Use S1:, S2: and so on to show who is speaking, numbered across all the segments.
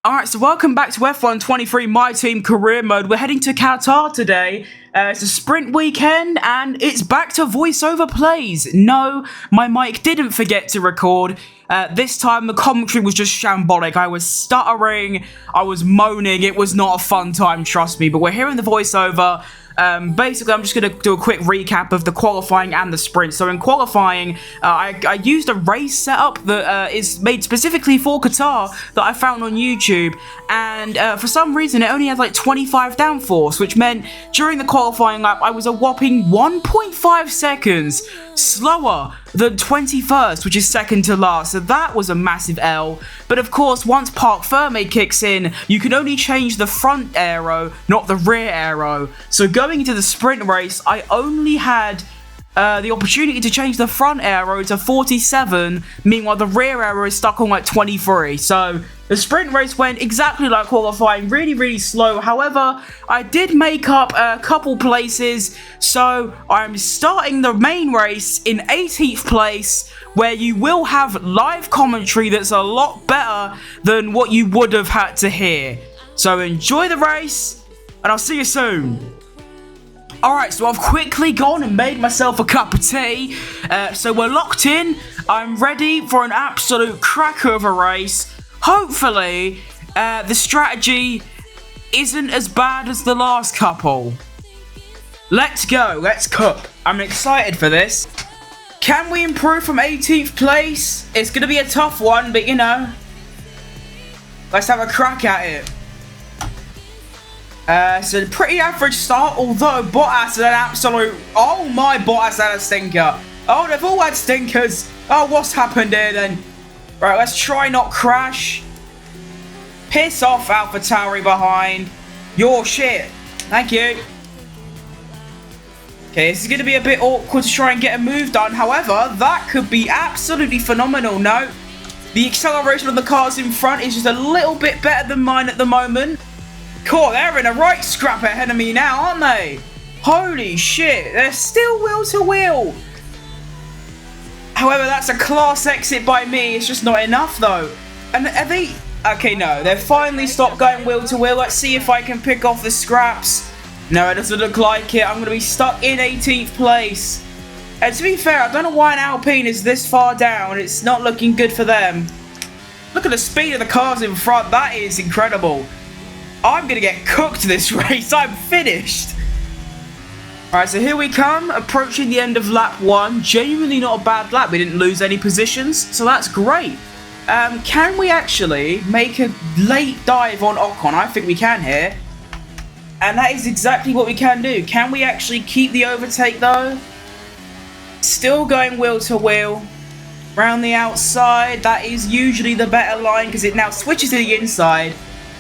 S1: Alright, so welcome back to F123 My Team Career Mode. We're heading to Qatar today. It's a sprint weekend, and it's back to voiceover plays. No, my mic didn't forget to record. This time, the commentary was just shambolic. I was stuttering, I was moaning. It was not a fun time, trust me. But we're hearing the voiceover. Basically, I'm just going to do a quick recap of the qualifying and the sprint. So in qualifying, I used a race setup that is made specifically for Qatar that I found on YouTube. And for some reason, it only had like 25 downforce, which meant during the qualifying lap, I was a whopping 1.5 seconds slower than 21st, which is second to last. So that was a massive L. But of course, once Parc Fermé kicks in, you can only change the front aero, not the rear aero. So going into the sprint race, I only had the opportunity to change the front aero to 47, meanwhile the rear aero is stuck on like 23. So the sprint race went exactly like qualifying, really slow. However, I did make up a couple places, so I'm starting the main race in 18th place, where you will have live commentary that's a lot better than what you would have had to hear. So enjoy the race, and I'll see you soon. Alright, so I've quickly gone and made myself a cup of tea. So we're locked in. I'm ready for an absolute cracker of a race. Hopefully, the strategy isn't as bad as the last couple. Let's go. Let's cook. I'm excited for this. Can we improve from 18th place? It's going to be a tough one, but you know, let's have a crack at it. So pretty average start, although Bottas had an absolute... Oh my, Bottas had a stinker. Oh, they've all had stinkers. Oh, what's happened here then? Right, let's try not crash. Piss off, alphatauri behind. Your shit. Thank you. Okay, this is going to be a bit awkward to try and get a move done. However, that could be absolutely phenomenal. No, the acceleration of the cars in front is just a little bit better than mine at the moment. Cool, they're in a right scrap ahead of me now, aren't they? Holy shit, they're still wheel to wheel. However, that's a class exit by me. It's just not enough, though. And are they... Okay, no, they've finally stopped going wheel to wheel. Let's see if I can pick off the scraps. No, it doesn't look like it. I'm going to be stuck in 18th place. And to be fair, I don't know why an Alpine is this far down. It's not looking good for them. Look at the speed of the cars in front. That is incredible. I'm going to get cooked this race. I'm finished. Alright, so here we come. Approaching the end of lap 1. Genuinely not a bad lap. We didn't lose any positions, so that's great. Can we actually make a late dive on Ocon? I think we can here. And that is exactly what we can do. Can we actually keep the overtake though? Still going wheel to wheel. Round the outside. That is usually the better line because it now switches to the inside.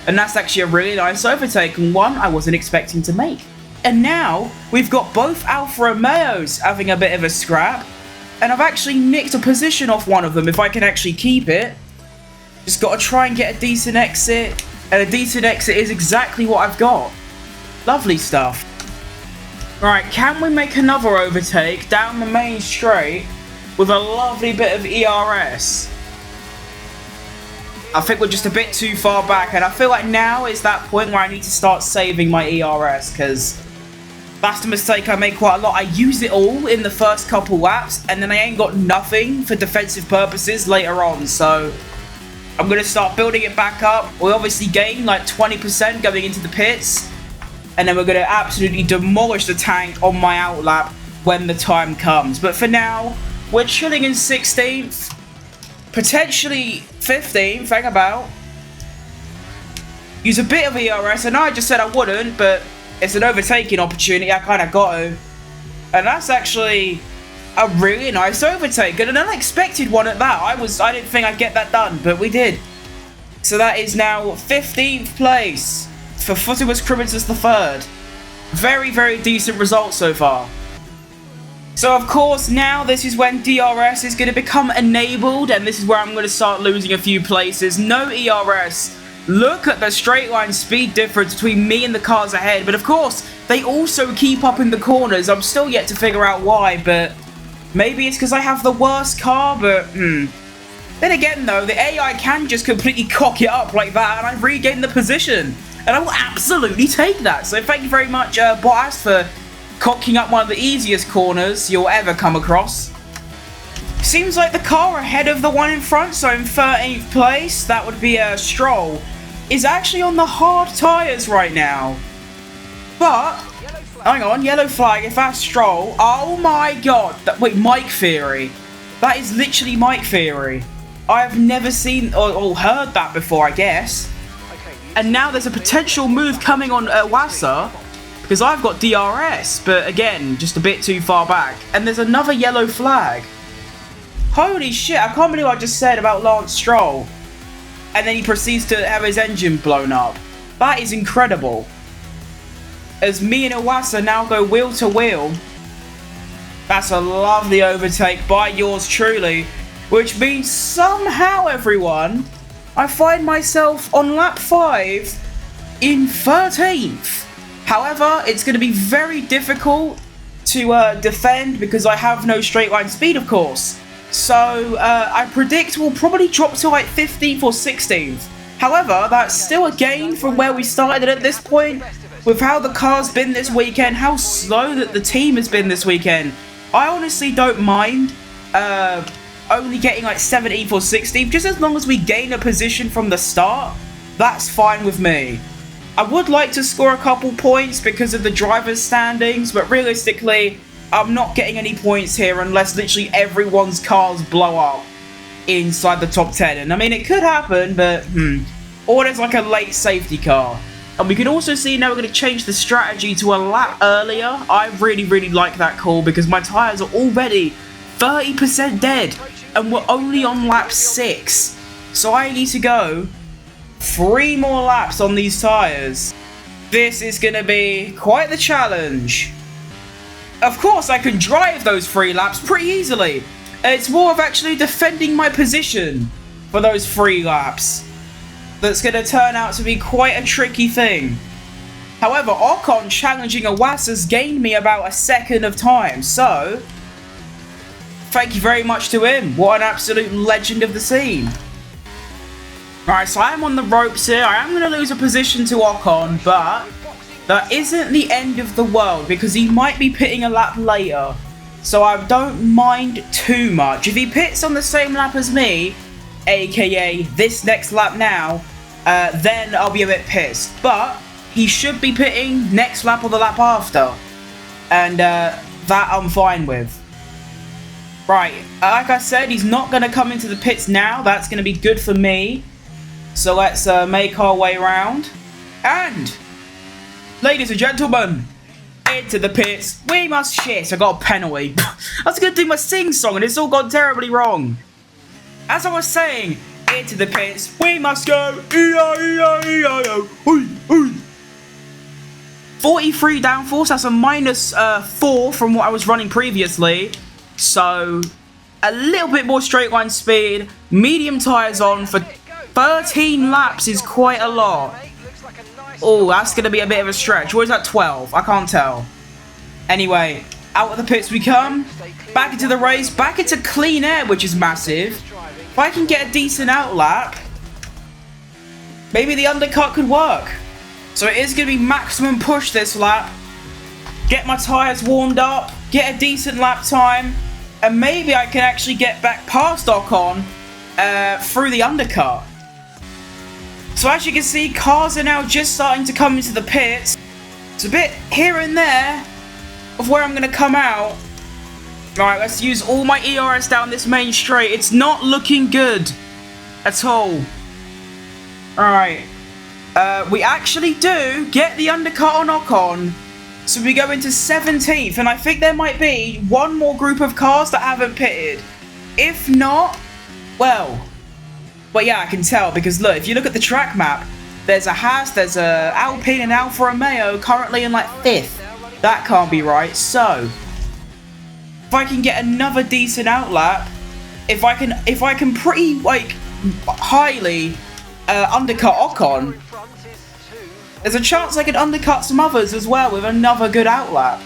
S1: And that's actually a really nice overtake, and one I wasn't expecting to make. And now, we've got both Alfa Romeos having a bit of a scrap. And I've actually nicked a position off one of them if I can actually keep it. Just got to try and get a decent exit. And a decent exit is exactly what I've got. Lovely stuff. Alright, can we make another overtake down the main straight with a lovely bit of ERS? I think we're just a bit too far back, and I feel like now is that point where I need to start saving my ERS, because that's the mistake I make quite a lot. I use it all in the first couple laps, and then I ain't got nothing for defensive purposes later on, so I'm going to start building it back up. We obviously gain like 20% going into the pits, and then we're going to absolutely demolish the tank on my outlap when the time comes. But for now, we're chilling in 16th. Potentially 15th, think about. Use a bit of ERS. I know I just said I wouldn't, but it's an overtaking opportunity. I kind of got to. And that's actually a really nice overtake. And an unexpected one at that. I didn't think I'd get that done, but we did. So that is now 15th place for futcrim as the third. Very decent result so far. So of course now this is when DRS is going to become enabled, and this is where I'm going to start losing a few places. No ERS. Look at the straight line speed difference between me and the cars ahead, but of course they also keep up in the corners. I'm still yet to figure out why, but maybe it's because I have the worst car, but Then again though, the AI can just completely cock it up like that and I regain the position. And I will absolutely take that. So thank you very much, Bottas, for cocking up one of the easiest corners you'll ever come across. Seems like the car ahead of the one in front, so in 13th place, that would be Stroll, is actually on the hard tyres right now. But, hang on, yellow flag, if that's Stroll, oh my god, wait, Mike Theory. That is literally Mike Theory. I have never seen or heard that before, I guess. And now there's a potential move coming on Wassa, because I've got DRS, but again, just a bit too far back. And there's another yellow flag. Holy shit, I can't believe what I just said about Lance Stroll. And then he proceeds to have his engine blown up. That is incredible. As me and Iwasa now go wheel to wheel. That's a lovely overtake by yours truly. Which means somehow, everyone, I find myself on lap 5 in 13th. However, it's going to be very difficult to defend because I have no straight line speed, of course. So I predict we'll probably drop to like 15th or 16th. However, that's still a gain from where we started at this point. With how the car's been this weekend, how slow that the team has been this weekend, I honestly don't mind only getting like 17th or 16th. Just as long as we gain a position from the start, that's fine with me. I would like to score a couple points because of the driver's standings, but realistically, I'm not getting any points here unless literally everyone's cars blow up inside the top 10. And I mean, it could happen, but or there's like a late safety car. And we can also see now we're going to change the strategy to a lap earlier. I really like that call because my tyres are already 30% dead and we're only on lap 6. So I need to go 3 more laps on these tyres. This is going to be quite the challenge. Of course, I can drive those 3 laps pretty easily. It's more of actually defending my position for those 3 laps. That's going to turn out to be quite a tricky thing. However, Ocon challenging Awas has gained me about a second of time, so thank you very much to him. What an absolute legend of the scene. Alright, so I am on the ropes here. I am going to lose a position to Ocon, but that isn't the end of the world because he might be pitting a lap later. So I don't mind too much. If he pits on the same lap as me, aka this next lap now, then I'll be a bit pissed. But he should be pitting next lap or the lap after. And that I'm fine with. Right, like I said, he's not going to come into the pits now. That's going to be good for me. So let's make our way around. And, ladies and gentlemen, into the pits. We must shit. I got a penalty. I was going to do my sing song and it's all gone terribly wrong. As I was saying, into the pits, we must go. 43 downforce, that's a minus 4 from what I was running previously. So, a little bit more straight line speed. Medium tyres on for 13 laps is quite a lot. Oh, that's going to be a bit of a stretch. Or is that 12? I can't tell. Anyway, out of the pits we come. Back into the race. Back into clean air, which is massive. If I can get a decent outlap, maybe the undercut could work. So it is going to be maximum push this lap. Get my tyres warmed up. Get a decent lap time. And maybe I can actually get back past Ocon through the undercut. So as you can see, cars are now just starting to come into the pits. It's a bit here and there of where I'm going to come out. Right, let's use all my ERS down this main straight. It's not looking good at all. Alright. We actually do get the undercut on Ocon. So we go into 17th. And I think there might be one more group of cars that haven't pitted. If not, well yeah, I can tell. Because look, if you look at the track map, there's a Haas, there's a Alpine and Alfa Romeo currently in like 5th. That can't be right. So if I can get another decent outlap, if I can pretty like highly undercut Ocon, there's a chance I could undercut some others as well with another good outlap.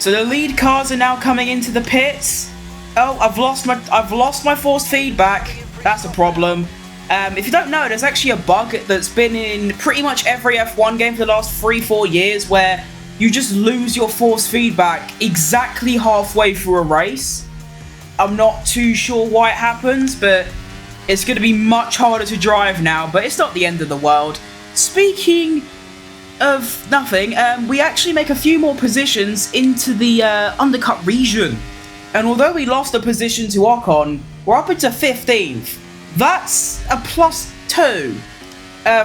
S1: So the lead cars are now coming into the pits. Oh, I've lost my force feedback. That's a problem. If you don't know, there's actually a bug that's been in pretty much every F1 game for the last 3-4 years where you just lose your force feedback exactly halfway through a race. I'm not too sure why it happens, but it's going to be much harder to drive now, but it's not the end of the world. Speaking of nothing, we actually make a few more positions into the undercut region. And although we lost a position to Ocon, we're up into 15th. That's a +2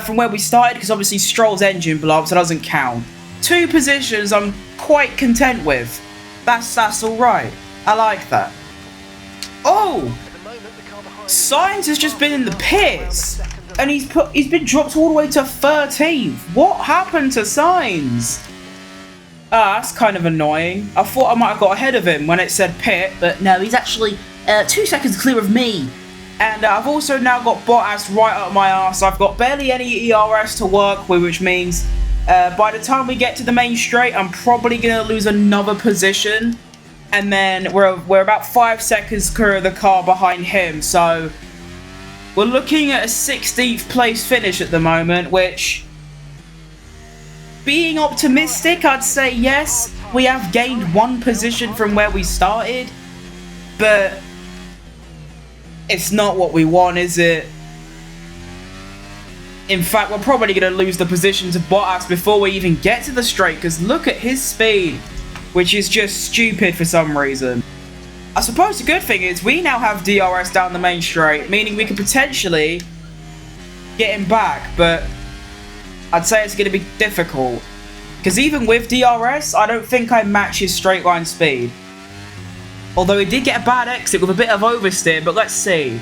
S1: from where we started, because obviously Stroll's engine blew up, so it doesn't count. 2 positions I'm quite content with. That's alright. I like that. Oh! Sainz has just been in the pits, and he's been dropped all the way to 13th. What happened to Sainz? That's kind of annoying. I thought I might have got ahead of him when it said pit, but no, he's actually 2 seconds clear of me. And I've also now got Bottas right up my arse. I've got barely any ERS to work with, which means by the time we get to the main straight, I'm probably going to lose another position. And then we're about 5 seconds clear of the car behind him. So we're looking at a 16th place finish at the moment, which, being optimistic, I'd say yes. We have gained 1 position from where we started, but it's not what we want, is it? In fact, we're probably going to lose the position to Bottas before we even get to the straight, because look at his speed, which is just stupid for some reason. I suppose the good thing is we now have DRS down the main straight, meaning we could potentially get him back, but I'd say it's going to be difficult, because even with DRS, I don't think I match his straight line speed. Although he did get a bad exit with a bit of oversteer, but let's see.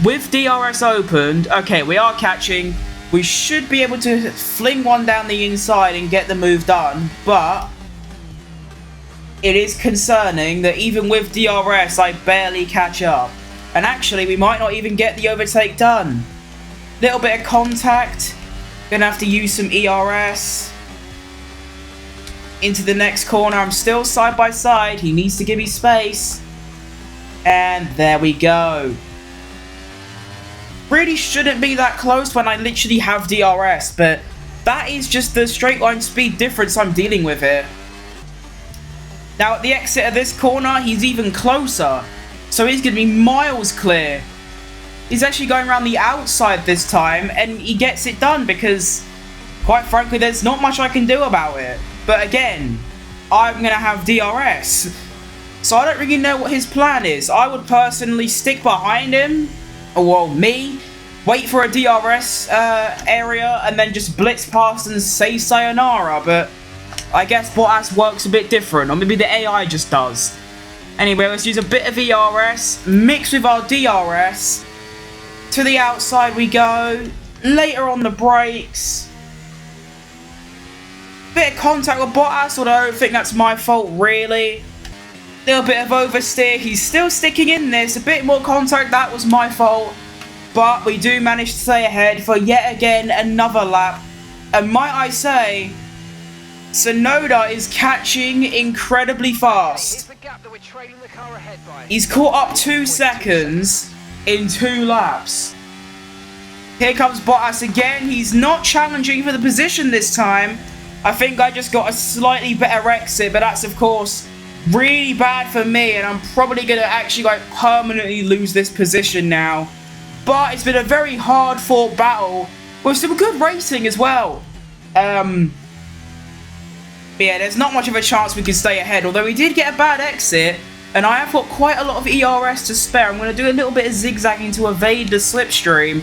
S1: With DRS opened, okay, we are catching. We should be able to fling one down the inside and get the move done, but it is concerning that even with DRS, I barely catch up. And actually, we might not even get the overtake done. Little bit of contact. Gonna have to use some ERS. Into the next corner. I'm still side by side. He needs to give me space. And there we go. Really shouldn't be that close when I literally have DRS, but that is just the straight line speed difference I'm dealing with here. Now at the exit of this corner, he's even closer. So he's going to be miles clear. He's actually going around the outside this time, and he gets it done because, quite frankly, there's not much I can do about it. But again, I'm going to have DRS. So I don't really know what his plan is. I would personally stick behind him, or well, me, wait for a DRS area, and then just blitz past and say sayonara. But I guess Bottas works a bit different, or maybe the AI just does. Anyway, let's use a bit of ERS, mix with our DRS. To the outside we go. Later on the brakes. Bit of contact with Bottas, although I don't think that's my fault really. Little bit of oversteer. He's still sticking in this. A bit more contact, that was my fault. But we do manage to stay ahead for yet again another lap. And might I say, Tsunoda is catching incredibly fast. He's caught up 2 seconds in 2 laps. Here comes Bottas again. He's not challenging for the position this time. I think I just got a slightly better exit, but that's of course really bad for me, and I'm probably going to actually like permanently lose this position now. But it's been a very hard fought battle with some good racing as well. But yeah, there's not much of a chance we can stay ahead, although we did get a bad exit, and I have got quite a lot of ERS to spare. I'm going to do a little bit of zigzagging to evade the slipstream,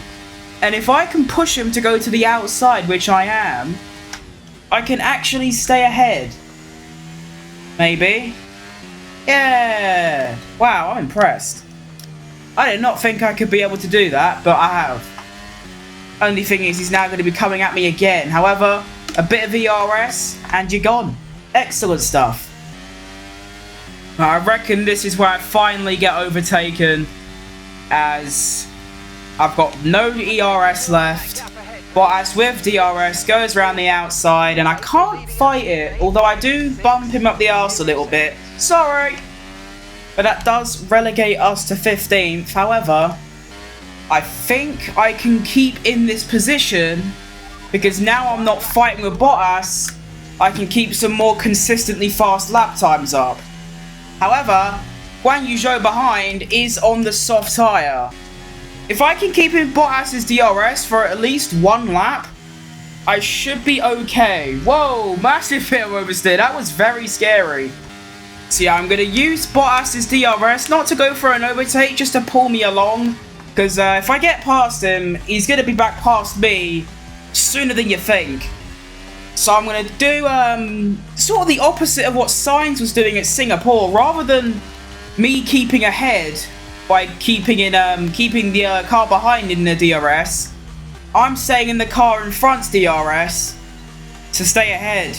S1: and if I can push him to go to the outside, which I am, I can actually stay ahead. Maybe. Yeah. Wow, I'm impressed. I did not think I could be able to do that, but I have. Only thing is, he's now going to be coming at me again. However, a bit of ERS, and you're gone. Excellent stuff. I reckon this is where I finally get overtaken, as I've got no ERS left. Bottas with DRS goes around the outside, and I can't fight it, although I do bump him up the arse a little bit. Sorry! But that does relegate us to 15th. However, I think I can keep in this position because now I'm not fighting with Bottas. I can keep some more consistently fast lap times up. However, Guan Yu Zhou behind is on the soft tyre. If I can keep in Bottas's DRS for at least one lap, I should be okay. Whoa, massive bit of oversteer. That was very scary. So yeah, I'm going to use Bottas's DRS, not to go for an overtake, just to pull me along. Because if I get past him, he's going to be back past me sooner than you think. So I'm going to do sort of the opposite of what Sainz was doing at Singapore. Rather than me keeping ahead by keeping the car behind in the DRS, I'm staying in the car in front's DRS to stay ahead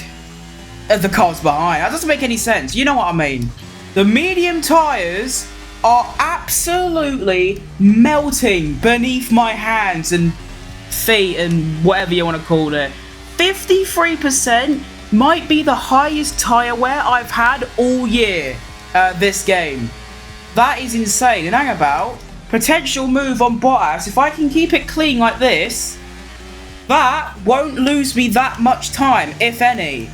S1: of the cars behind. That doesn't make any sense. You know what I mean? The medium tyres are absolutely melting beneath my hands and feet and whatever you want to call it. 53% might be the highest tyre wear I've had all year this game. That is insane. And hang about, potential move on Bottas. If I can keep it clean like this, that won't lose me that much time, if any.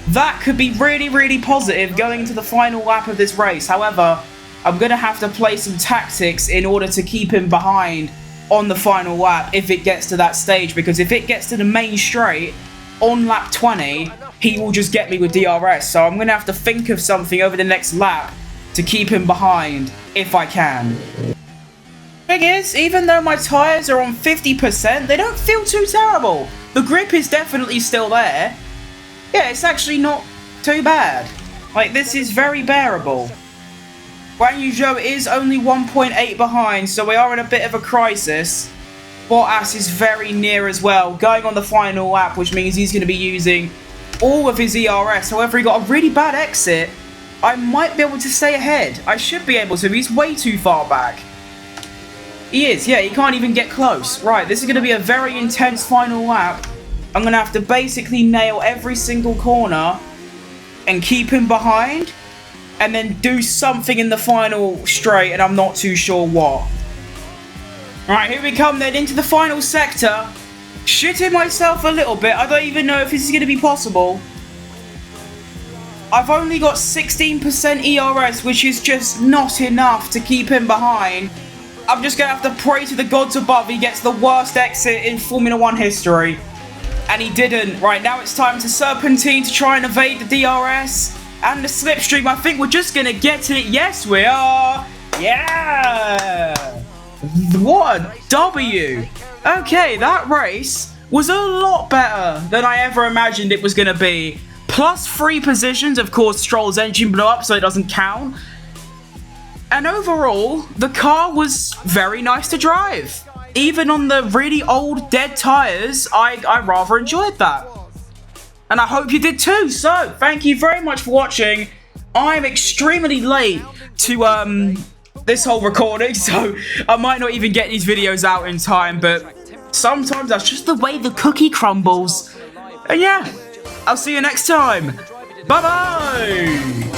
S1: That could be really, really positive going into the final lap of this race. However, I'm going to have to play some tactics in order to keep him behind on the final lap if it gets to that stage. Because if it gets to the main straight on lap 20, he will just get me with DRS. So I'm going to have to think of something over the next lap to keep him behind if I can. Thing is, even though my tyres are on 50%, they don't feel too terrible. The grip is definitely still there. Yeah, it's actually not too bad. Like, this is very bearable. Guan Yu Zhou is only 1.8 behind, so we are in a bit of a crisis. Bottas is very near as well, going on the final lap, which means he's going to be using all of his ERS. However, he got a really bad exit. I might be able to stay ahead. I should be able to. He's way too far back. He is, yeah, he can't even get close. Right, this is going to be a very intense final lap. I'm going to have to basically nail every single corner and keep him behind. And then do something in the final straight, and I'm not too sure what. Alright, here we come then into the final sector. Shitting myself a little bit. I don't even know if this is going to be possible. I've only got 16% ERS, which is just not enough to keep him behind. I'm just going to have to pray to the gods above he gets the worst exit in Formula 1 history. And he didn't. Right, now it's time to serpentine to try and evade the DRS. And the slipstream. I think we're just going to get it. Yes, we are. Yeah. What a W. Okay, that race was a lot better than I ever imagined it was going to be. Plus 3 positions. Of course, Stroll's engine blew up, so it doesn't count. And overall, the car was very nice to drive. Even on the really old, dead tyres, I rather enjoyed that. And I hope you did too. So, thank you very much for watching. I'm extremely late to this whole recording, so I might not even get these videos out in time, but sometimes that's just the way the cookie crumbles. And yeah, I'll see you next time. Bye-bye!